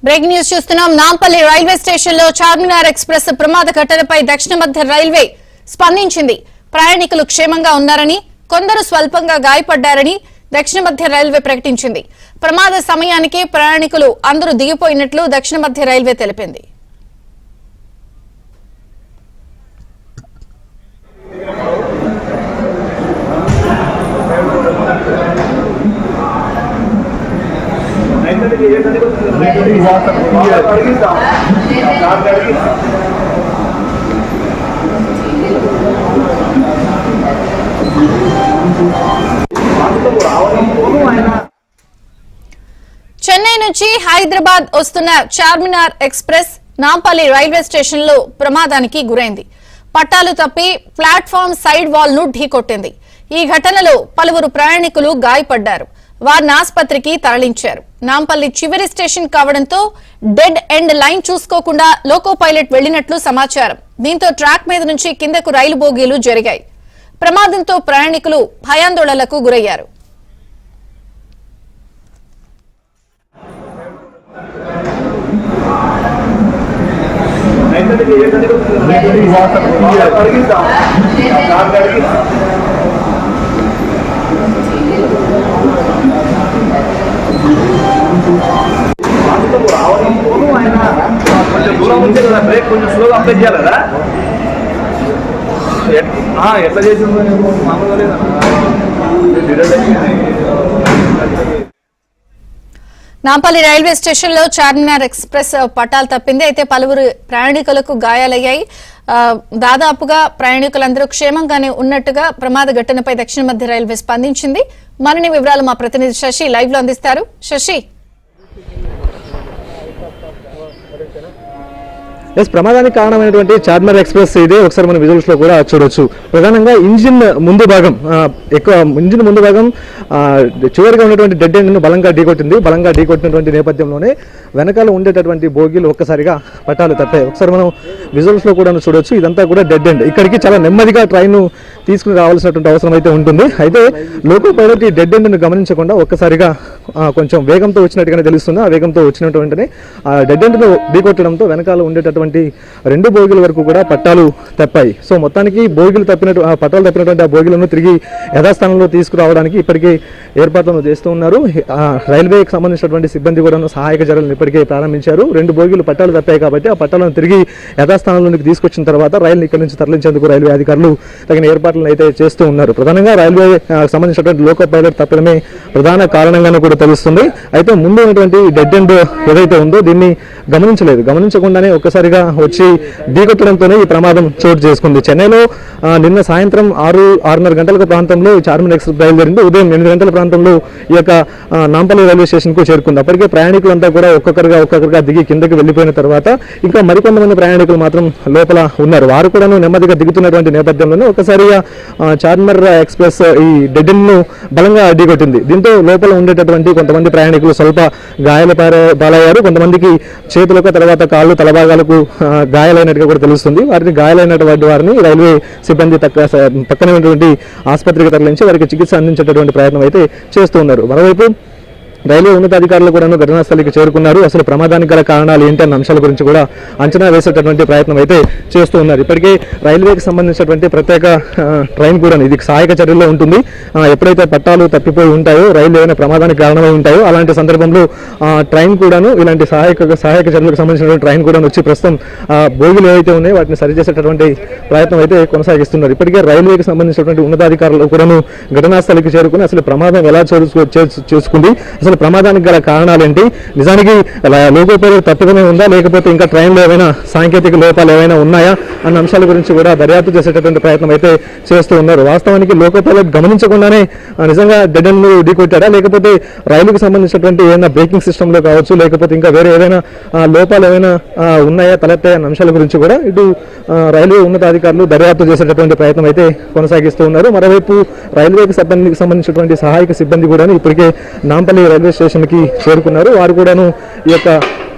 Breaking news చూస్తున్నాం. Nampally railway station లో Charminar express ప్రమాద ఘటనపై దక్షిణ మధ్య రైల్వే స్పందించింది. ప్రయాణికులు క్షేమంగా ఉన్నారని, కొందరు స్వల్పంగా గాయపడ్డారని దక్షిణ మధ్య రైల్వే ప్రకటించింది. ప్రమాద సమయానికి ప్రయాణికులు అందరూ దిగిపోయినట్లు దక్షిణ మధ్య రైల్వే తెలిపింది. చెన్నై నుంచి హైదరాబాద్ వస్తున్న Charminar express Nampally railway station లో ప్రమాదానికి గురైంది. పట్టాలు తప్పి ప్లాట్ఫామ్ సైడ్ వాల్ ను ఢీకొట్టింది. ఈ ఘటనలో పలువురు ప్రయాణికులు గాయపడ్డారు. వారిని ఆసుపత్రికి తరలించారు. నాంపల్లి చివరి స్టేషన్ కావడంతో డెడ్ ఎండ్ లైన్ చూసుకోకుండా లోకో పైలట్ వెళ్లినట్లు సమాచారం. దీంతో ట్రాక్ మీద నుంచి కిందకు రైలు బోగీలు జరిగాయి. ప్రమాదంతో ప్రయాణికులు భయాందోళనలకు గురయ్యారు. కొంచెం దూరం వచ్చే కదా బ్రేక్ కొంచెం స్లోగా అప్లై చేయాలి కదా. ఎట్లా చేసి మామూలుగా నాంపల్లి రైల్వే స్టేషన్ లో చార్మినార్ ఎక్స్ప్రెస్ పట్టాలు తప్పింది. అయితే పలువురు ప్రయాణికులకు గాయాలయ్యాయి. దాదాపుగా ప్రయాణికులందరూ క్షేమంగానే ఉన్నట్టుగా ప్రమాద ఘటనపై దక్షిణ మధ్య రైల్వే స్పందించింది. మరిన్ని వివరాలు మా ప్రతినిధి శశి లైవ్ లో అందిస్తారు. శశి, ప్రమాదానికి కారణమైనటువంటి చార్మినార్ ఎక్స్ప్రెస్ ఇదే ఒకసారి మన విజువల్స్ లో కూడా చూడొచ్చు. ప్రధానంగా ఇంజిన్ ముందు భాగం చివరిగా ఉన్నటువంటి డెడ్ ఎండ్ ను బలంగా ఢీకొట్టింది. బలంగా ఢీకొట్టినటువంటి నేపథ్యంలోనే వెనకాల ఉండేటటువంటి బోగీలు ఒక్కసారిగా పట్టాలు తప్పాయి. ఒకసారి మనం విజువల్స్ లో కూడా చూడొచ్చు. ఇదంతా కూడా డెడ్ ఎండ్. ఇక్కడికి చాలా నెమ్మదిగా ట్రైన్ తీసుకుని రావాల్సినటువంటి అవసరం అయితే ఉంటుంది. అయితే లోకో పైలట్ ఈ డెడ్ ఎండ్ ను గమనించకుండా ఒక్కసారిగా కొంచెం వేగంతో వచ్చినట్టుగానే తెలుస్తుంది. ఆ వేగంతో వచ్చినటువంటి ఆ డెడ్ ఎండ్ ను ఢీకొట్టడంతో వెనకాల ఉండేటటువంటి రెండు బోగీల వరకు కూడా పట్టాలు తప్పాయి. సో మొత్తానికి పట్టాలు తప్పినటువంటి ఆ బోగీలను తిరిగి యథాస్థానంలో తీసుకురావడానికి ఇప్పటికే ఏర్పాట్లను చేస్తూ ఉన్నారు. రైల్వేకి సంబంధించినటువంటి సిబ్బంది కూడా సహాయక చర్యలను ఇప్పటికే ప్రారంభించారు. రెండు బోగీలు పట్టాలు తప్పాయి కాబట్టి ఆ పట్టాలను తిరిగి యథాస్థానంలోకి తీసుకొచ్చిన తర్వాత రైలు ఇక్కడి నుంచి తరలించేందుకు రైల్వే అధికారులు తగిన ఏర్పాట్లను అయితే చేస్తూ ఉన్నారు. ప్రధానంగా రైల్వే సంబంధించినటువంటి లోకో పైలట్ తప్పడమే ప్రధాన కారణంగానే కూడా తెలుస్తుంది. అయితే ముందు ఉన్నటువంటి డెడ్ ఎండ్ ఏదైతే ఉందో దీన్ని గమనించకుండానే ఒక్కసారిగా వచ్చి ఢీకొట్టడంతోనే ఈ ప్రమాదం చోటు చేసుకుంది. చెన్నైలో నిన్న సాయంత్రం 6:30 గంటల ప్రాంతంలో చార్మినార్ ఎక్స్ప్రెస్ బయలుదేరింది. ఉదయం 8 గంటల ప్రాంతంలో ఈ యొక్క నాంపల్లి రైల్వే స్టేషన్ కు చేరుకుంది. అప్పటికే ప్రయాణికులంతా కూడా ఒక్కొక్కరుగా దిగి కిందకి వెళ్లిపోయిన తర్వాత ఇంకా మరికొంతమంది ప్రయాణికులు మాత్రం లోపల ఉన్నారు. వారు కూడా నెమ్మదిగా దిగుతున్నటువంటి నేపథ్యంలోనే ఒకసారిగా చార్మినార్ ఎక్స్ప్రెస్ ఈ డెడ్ ఎండ్ ను బలంగా ఢీకొట్టింది. దీంతో లోపల ఉండేటటువంటి కొంతమంది ప్రయాణికులు స్వల్ప గాయాల పాలయ్యారు. కొంతమందికి చేతులకు తర్వాత కాళ్ళు తలభాగాలకు గాయాలైనట్టుగా కూడా తెలుస్తుంది. గాయాలైనటువంటి వారిని రైల్వే సిబ్బంది పక్కన ఉన్నటువంటి ఆసుపత్రికి తరలించి వారికి చికిత్స అందించేటటువంటి ప్రయత్నం అయితే చేస్తూ ఉన్నారు. మరోవైపు రైల్వే ఉన్నతాధికారులు కూడా ఘటనా స్థలికి చేరుకున్నారు. అసలు ప్రమాదానికి గల కారణాలు ఏంటి అన్న అంశాల గురించి కూడా అంచనా వేసేటటువంటి ప్రయత్నం అయితే చేస్తూ ఉన్నారు. ఇప్పటికే రైల్వేకి సంబంధించినటువంటి ప్రత్యేక ట్రైన్ కూడా ఇది సహాయక చర్యల్లో ఉంటుంది. ఎప్పుడైతే పట్టాలు తప్పిపోయి ఉంటాయో, రైలు ఏదైనా ప్రమాదానికి కారణమై ఉంటాయో అలాంటి సందర్భంలో ట్రైన్ కూడాను ఇలాంటి సహాయక చర్యలకు సంబంధించినటువంటి ట్రైన్ కూడా వచ్చి ప్రస్తుతం బోగీలు ఏవైతే ఉన్నాయో వాటిని సరిచేసేటటువంటి ప్రయత్నం అయితే కొనసాగిస్తున్నారు. ఇప్పటికే రైల్వేకి సంబంధించినటువంటి ఉన్నతాధికారులు కూడాను ఘటనా స్థలికి చేరుకుని అసలు ప్రమాదం ఎలా చేసుకుంది, అసలు ప్రమాదానికి గల కారణాలేంటి, నిజానికి లోకో పైలట్ తప్పిదమే ఉందా లేకపోతే ఇంకా ట్రైన్లో ఏమైనా సాంకేతిక లోపాలు ఏమైనా ఉన్నాయా అన్న అంశాల గురించి కూడా దర్యాప్తు చేసేటటువంటి ప్రయత్నం అయితే చేస్తూ ఉన్నారు. వాస్తవానికి లోకో పైలట్ గమనించకుండానే నిజంగా డెడ్ ఎండ్ ను ఢీకొట్టాడా లేకపోతే రైలుకు సంబంధించినటువంటి ఏదైనా బ్రేకింగ్ సిస్టమ్ లో కావచ్చు లేకపోతే ఇంకా వేరే ఏదైనా లోపాలు ఏమైనా ఉన్నాయా తలెత్తాయన్న అంశాల గురించి కూడా ఇటు రైల్వే ఉన్నతాధికారులు దర్యాప్తు చేసేటటువంటి ప్రయత్నం అయితే కొనసాగిస్తూ ఉన్నారు. మరోవైపు రైల్వేకి సంబంధించినటువంటి సహాయక సిబ్బంది కూడా ఇప్పటికే నాంపల్లి రైల్వే స్టేషన్ కి చేరుకున్నారు. వారు కూడాను ఈ యొక్క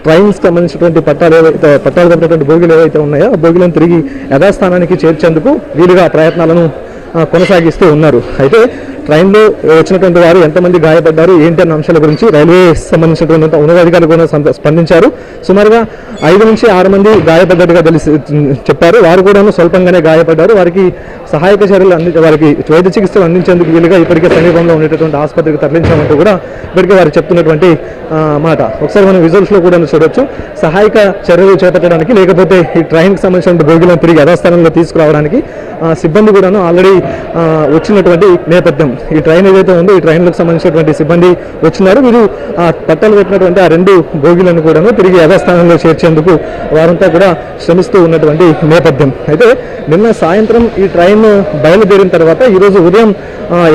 ట్రైన్స్ సంబంధించినటువంటి పట్టాలు తప్పినటువంటి బోగీలు ఏవైతే ఉన్నాయో ఆ బోగీలను తిరిగి యథాస్థానానికి చేర్చేందుకు వీలుగా ప్రయత్నాలను కొనసాగిస్తూ ఉన్నారు. అయితే ట్రైన్లో వచ్చినటువంటి వారు ఎంతమంది గాయపడ్డారు ఏంటి అన్న అంశాల గురించి రైల్వే సంబంధించినటువంటి ఉన్నతాధికారులు కూడా స్పందించారు. సుమారుగా 5 నుంచి 6 మంది గాయపడ్డట్టుగా చెప్పారు. వారు కూడా స్వల్పంగానే గాయపడ్డారు. వారికి సహాయక చర్యలు వారికి వైద్య చికిత్సలు అందించేందుకు వీలుగా ఇప్పటికే సమీపంలో ఉండేటటువంటి ఆసుపత్రికి తరలించామంటూ కూడా ఇప్పటికే వారు చెప్తున్నటువంటి మాట ఒకసారి మనం విజువల్స్ లో కూడా చూడొచ్చు. సహాయక చర్యలు చేపట్టడానికి లేకపోతే ఈ ట్రైన్ కి సంబంధించిన బోగీలను తిరిగి యథాస్థానంలో తీసుకురావడానికి సిబ్బంది కూడాను ఆల్రెడీ వచ్చినటువంటి నేపథ్యం. ఈ ట్రైన్ ఏదైతే ఉందో ఈ ట్రైన్లకు సంబంధించినటువంటి సిబ్బంది వచ్చినారు. వీరు పట్టాలు పెట్టినటువంటి ఆ 2 బోగీలను కూడాను తిరిగి యథాస్థానంలో చేర్చేందుకు వారంతా కూడా శ్రమిస్తూ ఉన్నటువంటి నేపథ్యం. అయితే నిన్న సాయంత్రం ఈ ట్రైన్ బయలుదేరిన తర్వాత ఈరోజు ఉదయం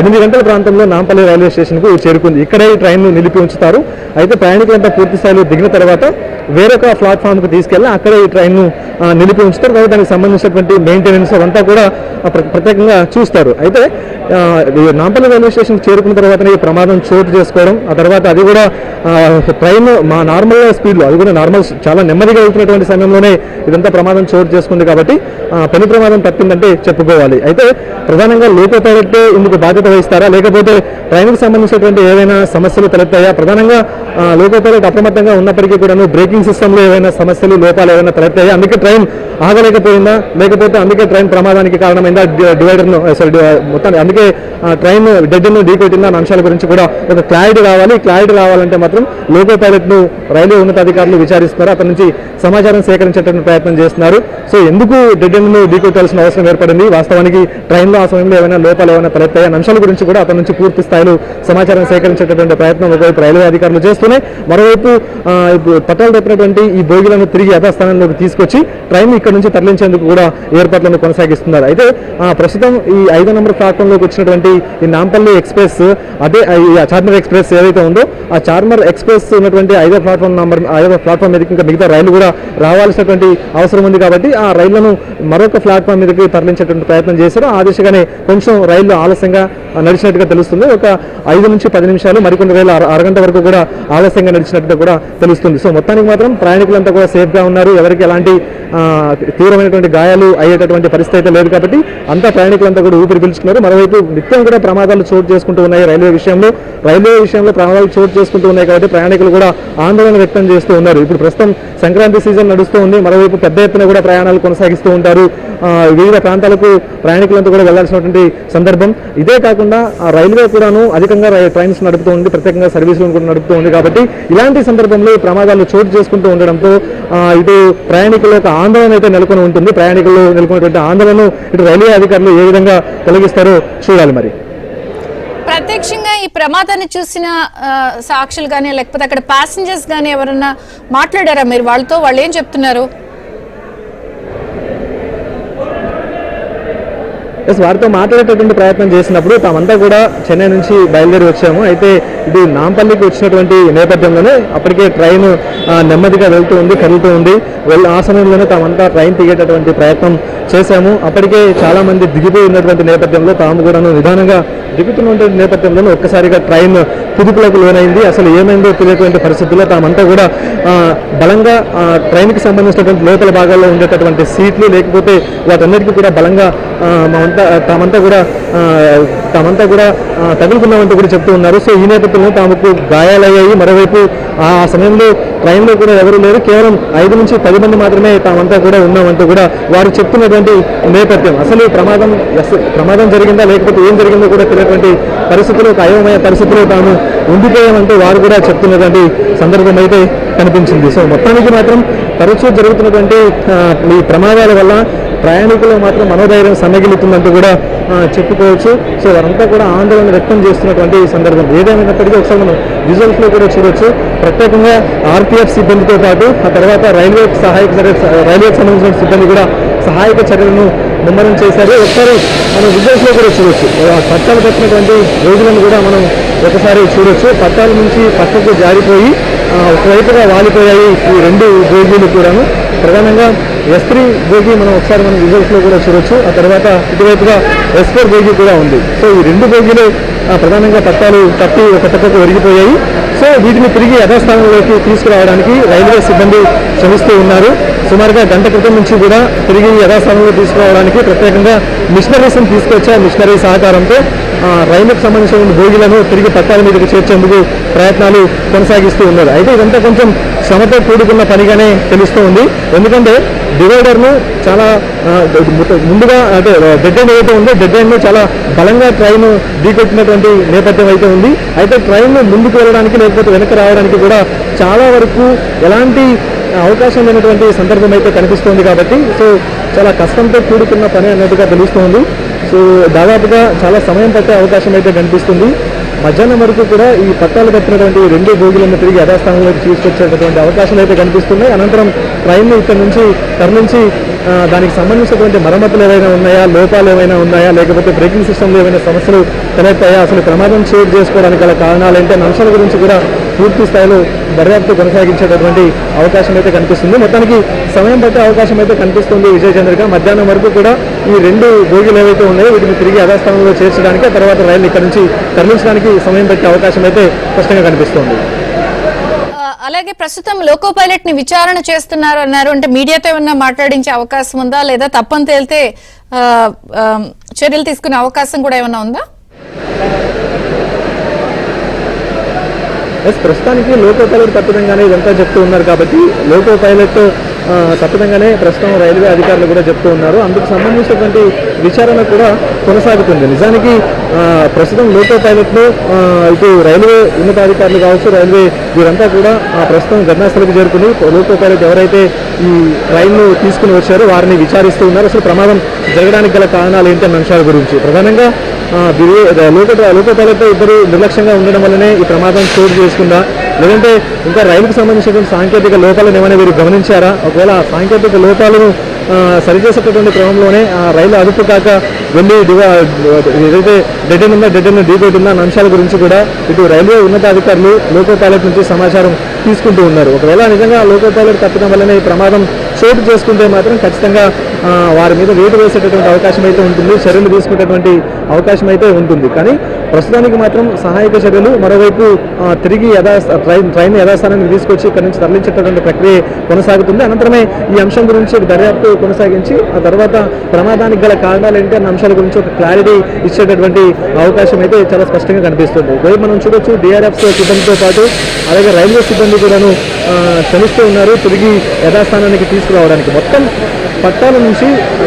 8 గంటల ప్రాంతంలో నాంపల్లి రైల్వే స్టేషన్కు చేరుకుంది. ఇక్కడే ఈ ట్రైన్ను నిలిపి ఉంచుతారు. అయితే ప్రయాణికులంతా పూర్తి స్థాయిలో దిగిన తర్వాత వేరొక ప్లాట్ఫామ్కు తీసుకెళ్ళి అక్కడే ఈ ట్రైన్ను నిలిపి ఉంచుతారు. కాబట్టి దానికి సంబంధించినటువంటి మెయింటెనెన్స్ అవంతా కూడా ప్రత్యేకంగా చూస్తారు. అయితే నాంపల్లి రైల్వే స్టేషన్కి చేరుకున్న తర్వాత ఈ ప్రమాదం చోటు చేసుకోవడం, ఆ తర్వాత అది కూడా ట్రైన్ మా నార్మల్ స్పీడ్లో అది కూడా నార్మల్ చాలా నెమ్మదిగా వెళ్తున్నటువంటి సమయంలోనే ఇదంతా ప్రమాదం చోటు చేసుకుంది. కాబట్టి పని ప్రమాదం తప్పిందంటే చెప్పుకోవాలి. అయితే ప్రధానంగా లోకో పైలట్ ఇందుకు బాధ్యత వహిస్తారా లేకపోతే ట్రైన్కి సంబంధించినటువంటి ఏవైనా సమస్యలు తలెత్తాయా? ప్రధానంగా లోకో పైలట్ అప్రమత్తంగా ఉన్నప్పటికీ కూడా బ్రేకింగ్ సిస్టంలో ఏవైనా సమస్యలు లోపాలు ఏవైనా తలెత్తాయా? అందుకే ట్రైన్ ఆగలేకపోయిందా లేకపోతే అందుకే ట్రైన్ ప్రమాదానికి కారణమైందా? డివైడర్ను మొత్తాన్ని అందుకే ట్రైన్ డెడ్ను ఢీకొట్టిందా అన్న అంశాల గురించి కూడా ఒక క్లారిటీ రావాలి. క్లారిటీ రావాలంటే మాత్రం లోకో పైలట్ను రైల్వే ఉన్నతాధికారులు విచారిస్తున్నారు. అతని నుంచి సమాచారం సేకరించేటువంటి ప్రయత్నం చేస్తున్నారు. సో ఎందుకు డెడ్ను ఢీకొట్టాల్సిన అవసరం ఏర్పడింది, వాస్తవానికి ట్రైన్లో ఆ సమయంలో ఏమైనా లోపాలు ఏమైనా తలెత్తాయి అన్న అంశాల గురించి కూడా అతని నుంచి పూర్తి స్థాయిలో సమాచారం సేకరించేటటువంటి ప్రయత్నం ఒకవైపు రైల్వే అధికారులు చేస్తూనే మరోవైపు పట్టాలు తప్పినటువంటి ఈ బోగీలను తిరిగి యథాస్థానంలోకి తీసుకొచ్చి ట్రైన్ ఇక్కడ నుంచి తరలించేందుకు కూడా ఏర్పాట్లను కొనసాగిస్తున్నారు. అయితే ప్రస్తుతం ఈ 5వ నెంబర్ ప్లాట్ఫామ్లోకి వచ్చినటువంటి ఈ నాంపల్లి ఎక్స్ప్రెస్ అదే ఈ చార్మర్ ఎక్స్ప్రెస్ ఏదైతే ఉందో ఆ చార్మర్ ఎక్స్ప్రెస్ ఉన్నటువంటి 5వ ప్లాట్ఫామ్ మీదకి ఇంకా మిగతా రైలు కూడా రావాల్సినటువంటి అవసరం ఉంది. కాబట్టి ఆ రైళ్లను మరొక ప్లాట్ఫామ్ మీదకి తరలించేటువంటి ప్రయత్నం చేశారు. ఆ దిశగానే కొంచెం రైళ్లు ఆలస్యంగా నడిచినట్టుగా తెలుస్తుంది. ఒక 5 నుంచి 10 నిమిషాలు, మరికొన్ని రైలు అరగంట వరకు కూడా ఆలస్యంగా నడిచినట్టుగా కూడా తెలుస్తుంది. సో మొత్తానికి మాత్రం ప్రయాణికులంతా కూడా సేఫ్గా ఉన్నారు. ఎవరికి ఎలాంటి తీవ్రమైనటువంటి గాయాలు అయ్యేటటువంటి పరిస్థితి అయితే లేదు. కాబట్టి అంతా ప్రయాణికులంతా కూడా ఊపిరి పీల్చుకున్నారు. మరోవైపు నిత్యం కూడా ప్రమాదాలు చోటు చేసుకుంటూ ఉన్నాయి. రైల్వే విషయంలో ప్రమాదాలు చోటు చేసుకుంటూ ఉన్నాయి. కాబట్టి ప్రయాణికులు కూడా ఆందోళన వ్యక్తం చేస్తూ ఉన్నారు. ఇప్పుడు ప్రస్తుతం సంక్రాంతి సీజన్ నడుస్తూ ఉంది. మరోవైపు పెద్ద ఎత్తున కూడా ప్రయాణాలు కొనసాగిస్తూ ఉంటారు. వివిధ ప్రాంతాలకు ప్రయాణికులంతా కూడా వెళ్లాల్సినటువంటి సందర్భం. ఇదే కాకుండా రైల్వే కూడాను అధికంగా ట్రైన్స్ నడుపుతూ ఉంది, ప్రత్యేకంగా సర్వీసులను కూడా నడుపుతూ ఉంది. కాబట్టి ఇలాంటి సందర్భంలో ప్రమాదాలు చోటు చేసుకుంటూ ఉండడంతో ఇటు ప్రయాణికుల యొక్క ఆందోళన అయితే నెలకొని ఉంటుంది. ప్రయాణికులు నెలకొన్నటువంటి ఆందోళనను ఇటు రైల్వే అధికారులు ఏ విధంగా తొలగిస్తారో చూడాలి. మరి ప్రత్యక్షంగా ఈ ప్రమాదాన్ని చూసిన సాక్షులు కానీ లేకపోతే అక్కడ ప్యాసింజర్స్ కానీ ఎవరన్నా మాట్లాడారా మీరు వాళ్ళతో? వాళ్ళు ఏం చెప్తున్నారు? వారితో మాట్లాడేటటువంటి ప్రయత్నం చేసినప్పుడు తామంతా కూడా చెన్నై నుంచి బయలుదేరి వచ్చాము. అయితే ఇది నాంపల్లికి వచ్చినటువంటి నేపథ్యంలోనే అప్పటికే ట్రైన్ నెమ్మదిగా వెళ్తూ ఉంది, కదులుతూ ఉంది. ఆ సమయంలోనే తామంతా ట్రైన్ దిగేటటువంటి ప్రయత్నం చేశాము. అప్పటికే చాలా మంది దిగిపోయి ఉన్నటువంటి నేపథ్యంలో తాము కూడా నిదానంగా దిగుతున్నటువంటి నేపథ్యంలో ఒక్కసారిగా ట్రైన్ కుదుపులకు లోనైంది. అసలు ఏమైందో తెలియటువంటి పరిస్థితుల్లో తామంతా కూడా బలంగా ట్రైన్కి సంబంధించినటువంటి లోపల భాగాల్లో ఉండేటటువంటి సీట్లు లేకపోతే వాటన్నిటికీ కూడా బలంగా తామంతా కూడా తగులుకున్నామంటూ కూడా చెప్తూ ఉన్నారు. సో ఈ నేపథ్యంలో తాముకు గాయాలయ్యాయి. మరోవైపు ఆ సమయంలో ట్రైన్లో కూడా ఎవరు లేరు, కేవలం 5 నుంచి 10 మంది మాత్రమే తామంతా కూడా ఉన్నామంటూ కూడా వారు చెప్తున్నటువంటి నేపథ్యం. అసలు ప్రమాదం జరిగిందా లేకపోతే ఏం జరిగిందో కూడా తెలియటువంటి పరిస్థితులు, ఒక అయోమయ పరిస్థితుల్లో తాము ఉండిపోయామంటూ వారు కూడా చెప్తున్నటువంటి సందర్భం అయితే కనిపించింది. సో మొత్తానికి మాత్రం తరచూ జరుగుతున్నటువంటి ఈ ప్రమాదాల వల్ల ప్రయాణికులు మాత్రం మనోధైర్యం సన్నగిలుతుందంటూ కూడా చెప్పుకోవచ్చు. సో వారంతా కూడా ఆందోళన వ్యక్తం చేస్తున్నటువంటి సందర్భం. ఏదేమైనప్పటికీ ఒకసారి మనం విజువల్స్లో కూడా చూడొచ్చు. ప్రత్యేకంగా ఆర్పీఎఫ్ సిబ్బందితో పాటు ఆ తర్వాత రైల్వేకి సంబంధించిన సిబ్బంది కూడా సహాయక చర్యలను ముమ్మరం చేశారు. ఒకసారి మనం విజువల్స్లో కూడా చూడొచ్చు. పట్టాలు కట్టినటువంటి రోజులను కూడా మనం ఒకసారి చూడొచ్చు. పట్టాల నుంచి పక్కకు జారిపోయి ఒకవైపుగా వాలిపోయాయి ఈ 2 బోగీలు కూడాను. ప్రధానంగా S3 బోగీ మనం విజువల్స్లో కూడా చూడొచ్చు. ఆ తర్వాత ఇటువైపుగా S4 బోగీ కూడా ఉంది. సో ఈ 2 బోగీలు ప్రధానంగా పట్టాలు తప్పి ఒక పక్కకు ఒరిగిపోయాయి. సో వీటిని తిరిగి యథాస్థానంలోకి తీసుకురావడానికి రైల్వే సిబ్బంది శ్రమిస్తూ ఉన్నారు. సో సుమారుగా గంట క్రితం నుంచి కూడా తిరిగి యథాస్థానంలో తీసుకురావడానికి ప్రత్యేకంగా మిషనరీస్ని తీసుకొచ్చి ఆ మిషనరీ సహకారంతో రైలుకు సంబంధించిన బోగీలను తిరిగి పట్టాల మీదకి చేర్చేందుకు ప్రయత్నాలు కొనసాగిస్తూ ఉన్నారు. అయితే ఇదంతా కొంచెం శ్రమతో కూడుకున్న పనిగానే తెలుస్తూ ఉంది. ఎందుకంటే డివైడర్ను చాలా ముందుగా అంటే డెడ్ ఎండ్ ఏదైతే ఉందో డెడ్ ఎండ్ను చాలా బలంగా ట్రైన్ ఢీకొట్టినటువంటి నేపథ్యం అయితే ఉంది. అయితే ట్రైన్ ముందుకు వెళ్ళడానికి లేకపోతే వెనక్కి రావడానికి కూడా చాలా వరకు ఎలాంటి అవకాశం లేనటువంటి సందర్భం అయితే కనిపిస్తోంది. కాబట్టి సో చాలా కష్టంతో కూడుకున్న పని అన్నట్టుగా తెలుస్తోంది. సో దాదాపుగా చాలా సమయం పట్టే అవకాశం అయితే కనిపిస్తుంది. మధ్యాహ్నం వరకు కూడా ఈ పట్టాలు కట్టినటువంటి 2 బోగీలను తిరిగి యథాస్థానంలోకి తీసుకొచ్చేటటువంటి అవకాశాలు అయితే కనిపిస్తున్నాయి. అనంతరం ట్రైన్ను ఇక్కడ నుంచి తరలించి దానికి సంబంధించినటువంటి మరమ్మతులు ఏవైనా ఉన్నాయా, లోపాలు ఏమైనా ఉన్నాయా, లేకపోతే బ్రేకింగ్ సిస్టంలో ఏమైనా సమస్యలు తలెత్తాయా, అసలు ప్రమాదం చోటు చేసుకోవడానికి గల కారణాలు ఏంటి అనే అంశాల గురించి కూడా పూర్తి స్థాయిలో దర్యాప్తు కొనసాగించేటటువంటి అవకాశం అయితే కనిపిస్తుంది. మొత్తానికి సమయం పట్టే అవకాశం అయితే కనిపిస్తుంది. విజయచంద్రిక మధ్యాహ్నం వరకు కూడా ఈ 2 బోగీలు ఏవైతే ఉన్నాయో వీటిని తిరిగి యథాస్థానంలో చేర్చడానికి, ఆ తర్వాత రైలు ఇక్కడ నుంచి తరలించడానికి సమయం పట్టే అవకాశం అయితే స్పష్టంగా కనిపిస్తోంది. అలాగే ప్రస్తుతం లోకో పైలట్ ని విచారణ చేస్తున్నారు అన్నారు. అంటే మీడియాతో ఏమన్నా మాట్లాడించే అవకాశం ఉందా, లేదా తప్పని తేలితే చర్యలు తీసుకునే అవకాశం కూడా ఏమన్నా ఉందా? ప్రస్తుతానికి లోకో పైలట్ తప్పిదంగానే ఇదంతా చెప్తూ ఉన్నారు. కాబట్టి లోకో పైలట్ తప్పిదంగానే ప్రస్తుతం రైల్వే అధికారులు కూడా చెప్తూ ఉన్నారు. అందుకు సంబంధించినటువంటి విచారణ కూడా కొనసాగుతుంది. నిజానికి ప్రస్తుతం లోకో పైలట్లు ఇటు రైల్వే ఉన్నతాధికారులు కావచ్చు, రైల్వే వీరంతా కూడా ప్రస్తుతం ఘటనాస్థలికి చేరుకుని లోకో పైలట్ ఎవరైతే ఈ ట్రైన్ను తీసుకుని వచ్చారో వారిని విచారిస్తూ ఉన్నారు. అసలు ప్రమాదం జరగడానికి గల కారణాలు ఏంటన్న అంశాల గురించి ప్రధానంగా లోకో పైలట్ ఇద్దరు నిర్లక్ష్యంగా ఉండడం వల్లనే ఈ ప్రమాదం చోటు చేసుకుందా, లేదంటే ఇంకా రైలుకు సంబంధించినటువంటి సాంకేతిక లోపాలను ఏమైనా వీరు గమనించారా? ఒకవేళ సాంకేతిక లోపాలను సరిచేసేటటువంటి క్రమంలోనే రైలు అదుపు కాక వెళ్ళి ఏదైతే డెడ్ ఎండ్ ఉందో డెడ్ ఎండ్ ఢీకొట్టిందా అన్న అంశాల గురించి కూడా ఇటు రైల్వే ఉన్నతాధికారులు లోకో పైలట్ నుంచి సమాచారం తీసుకుంటూ ఉన్నారు. ఒకవేళ నిజంగా లోకో పైలట్ తప్పడం వల్లనే ఈ ప్రమాదం చోటు చేసుకుంటే మాత్రం ఖచ్చితంగా వారి మీద వేటు వేసేటటువంటి అవకాశం అయితే ఉంటుంది, చర్యలు తీసుకునేటువంటి అవకాశం అయితే ఉంటుంది. కానీ ప్రస్తుతానికి మాత్రం సహాయక చర్యలు, మరోవైపు తిరిగి ట్రైన్ యథాస్థానానికి తీసుకొచ్చి ఇక్కడ నుంచి తరలించేటటువంటి ప్రక్రియ కొనసాగుతుంది. అనంతరమే ఈ అంశం గురించి దర్యాప్తు కొనసాగించి ఆ తర్వాత ప్రమాదానికి గల కారణాలు ఏంటి అన్న అంశాల గురించి ఒక క్లారిటీ ఇచ్చేటటువంటి అవకాశం అయితే చాలా స్పష్టంగా కనిపిస్తుంది. రేపు మనం చూడొచ్చు డిఆర్ఎఫ్ సిబ్బందితో పాటు అలాగే రైల్వే సిబ్బంది కూడాను శ్రమిస్తూ ఉన్నారు తిరిగి యథాస్థానానికి తీసుకురావడానికి. మొత్తం పట్టాల నుంచి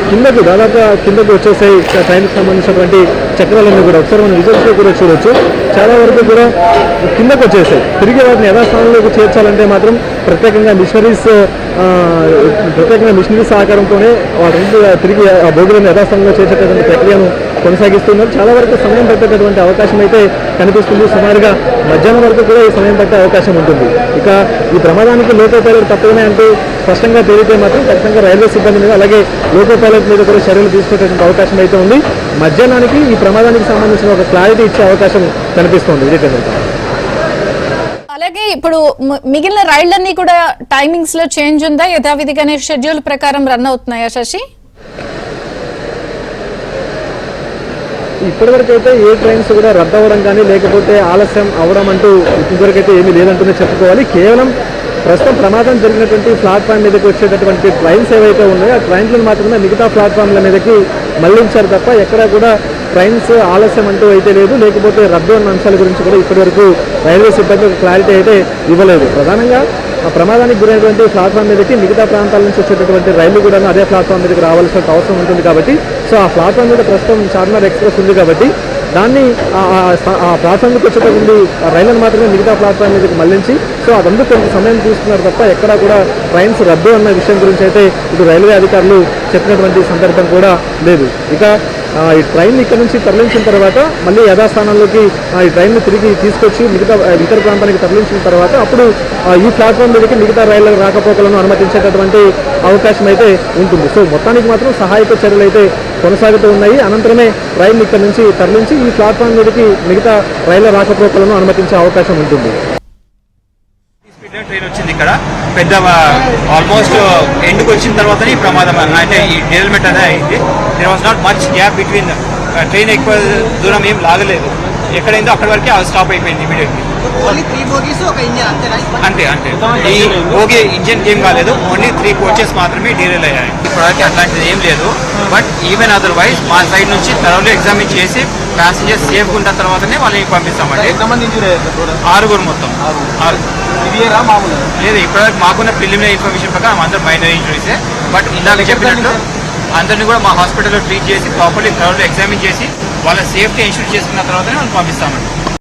కిందకు దాదాపు కిందకు వచ్చేసే ట్రైన్కి సంబంధించినటువంటి చక్రాలన్నీ కూడా ఒకసారి మనం విజువల్స్లో కూడా చూడొచ్చు. చాలా వరకు కూడా కిందకు వచ్చేసాయి. తిరిగి వాటిని యథాస్థానంలోకి చేర్చాలంటే మాత్రం ప్రత్యేకంగా మిషనరీస్ సహకారంతోనే వాటి తిరిగి ఆ బోగీలను యథాస్థానంలో చేసేటటువంటి ప్రక్రియను కొనసాగిస్తున్నారు. చాలా వరకు సమయం పట్టేటటువంటి అవకాశం అయితే కనిపిస్తుంది. సుమారుగా మధ్యాహ్నం వరకు కూడా ఈ సమయం పట్టే అవకాశం ఉంటుంది. ఇక ఈ ప్రమాదానికి లోకో పైలట్ తప్పనే అంటూ స్పష్టంగా తెలిగితే మాత్రం ఖచ్చితంగా రైల్వే సిబ్బంది మీద అలాగే లోకో పైలట్ మీద కూడా చర్యలు తీసుకునేటువంటి అవకాశం అయితే ఉంది. మధ్యాహ్నానికి ఈ ప్రమాదానికి సంబంధించిన ఒక క్లారిటీ ఇచ్చే అవకాశం కనిపిస్తోంది. అలాగే ఇప్పుడు మిగిలిన రైళ్లన్నీ కూడా టైమింగ్స్ లో చేంజ్ ఉందా, యథావిధిగానే షెడ్యూల్ ప్రకారం రన్ అవుతున్నాయా శశి? ఇప్పటివరకు అయితే ఏ ట్రైన్స్ కూడా రద్దు అవ్వడం కానీ లేకపోతే ఆలస్యం అవ్వడం అంటూ ఇప్పటివరకైతే ఏమీ లేదంటూనే చెప్పుకోవాలి. కేవలం ప్రస్తుతం ప్రమాదం జరిగినటువంటి ప్లాట్ఫామ్ మీదకి వచ్చేటటువంటి ట్రైన్స్ ఏవైతే ఉన్నాయో ఆ ట్రైన్లను మాత్రమే మిగతా ప్లాట్ఫామ్ల మీదకి మళ్లించారు తప్ప ఎక్కడా కూడా ట్రైన్స్ ఆలస్యం అంటూ అయితే లేదు, లేకపోతే రద్దు అన్న అంశాల గురించి కూడా ఇప్పటివరకు రైల్వే సిబ్బంది ఒక క్లారిటీ అయితే ఇవ్వలేదు. ప్రధానంగా ఆ ప్రమాదానికి గురైనటువంటి ప్లాట్ఫామ్ మీదకి మిగతా ప్రాంతాల నుంచి వచ్చేటటువంటి రైళ్లు కూడా అదే ప్లాట్ఫామ్ మీదకి రావాల్సిన అవసరం ఉంటుంది. కాబట్టి సో ఆ ప్లాట్ఫామ్ మీద ప్రస్తుతం చార్మినార్ ఎక్స్ప్రెస్ ఉంది కాబట్టి దాన్ని ఆ ప్లాట్ఫామ్ మీదకి వచ్చేటటువంటి రైళ్లను మాత్రమే మిగతా ప్లాట్ఫామ్ మీదకి మళ్లించి సో అదందుకు కొంత సమయం తీసుకున్నారు తప్ప ఎక్కడా కూడా ట్రైన్స్ రద్దు అన్న విషయం గురించి అయితే ఇటు రైల్వే అధికారులు చెప్పినటువంటి సందర్భం కూడా లేదు. ఇక ఈ ట్రైన్ ఇక్కడ నుంచి తరలించిన తర్వాత మళ్ళీ యథాస్థానంలోకి ఈ ట్రైన్ను తిరిగి తీసుకొచ్చి ఇతర ప్రాంతానికి తరలించిన తర్వాత అప్పుడు ఈ ప్లాట్ఫామ్ మీదకి మిగతా రైళ్ల రాకపోకలను అనుమతించేటటువంటి అవకాశం అయితే ఉంటుంది. సో మొత్తానికి మాత్రం సహాయక చర్యలు అయితే కొనసాగుతూ ఉన్నాయి. అనంతరమే రైలు ఇక్కడ నుంచి తరలించి ఈ ప్లాట్ఫామ్ మీదకి మిగతా రైళ్ల రాకపోకలను అనుమతించే అవకాశం ఉంటుంది. ట్రైన్ వచ్చింది ఇక్కడ పెద్ద ఆల్మోస్ట్ ఎండ్కి వచ్చిన తర్వాతనే ఈ ప్రమాదం అంటే ఈ డీరెల్మెంట్ అనేది అయింది. There was not much gap between train ఎక్కువ దూరం ఏం లాగలేదు. ఎక్కడైందో అక్కడి వరకే స్టాప్ అయిపోయింది ఇమీడియట్లీ. ఓన్లీ 3 bogies ఒక ఇంజన్ అంతేనా? అంతే ఈ బోగి ఇంజిన్ ఏం కాలేదు, ఓన్లీ 3 కోచెస్ మాత్రమే డీరైల్ అయ్యాయి. ఇప్పటివరకు అట్లాంటిది ఏం లేదు. బట్ ఈవెన్ అదర్వైజ్ మా సైడ్ నుంచి థరోలీ ఎగ్జామిన్ చేసి ప్యాసింజర్స్ సేఫ్ ఉన్న తర్వాతనే వాళ్ళని పంపిస్తామండి. 6 మొత్తం 6. లేదు ఇప్పటివరకు మాకున్న ప్రిలిమినరీ ఇన్ఫర్మేషన్ ప్రకారం అందరూ మైనర్ ఇంజురీసే. బట్ ఇందాక చెప్పినట్టు అందరినీ కూడా మా హాస్పిటల్లో ట్రీట్ చేసి ప్రాపర్లీ థరోలీ ఎగ్జామిన్ చేసి వాళ్ళ సేఫ్టీ ఇన్షూర్ చేసుకున్న తర్వాతనే మనం పంపిస్తామండి.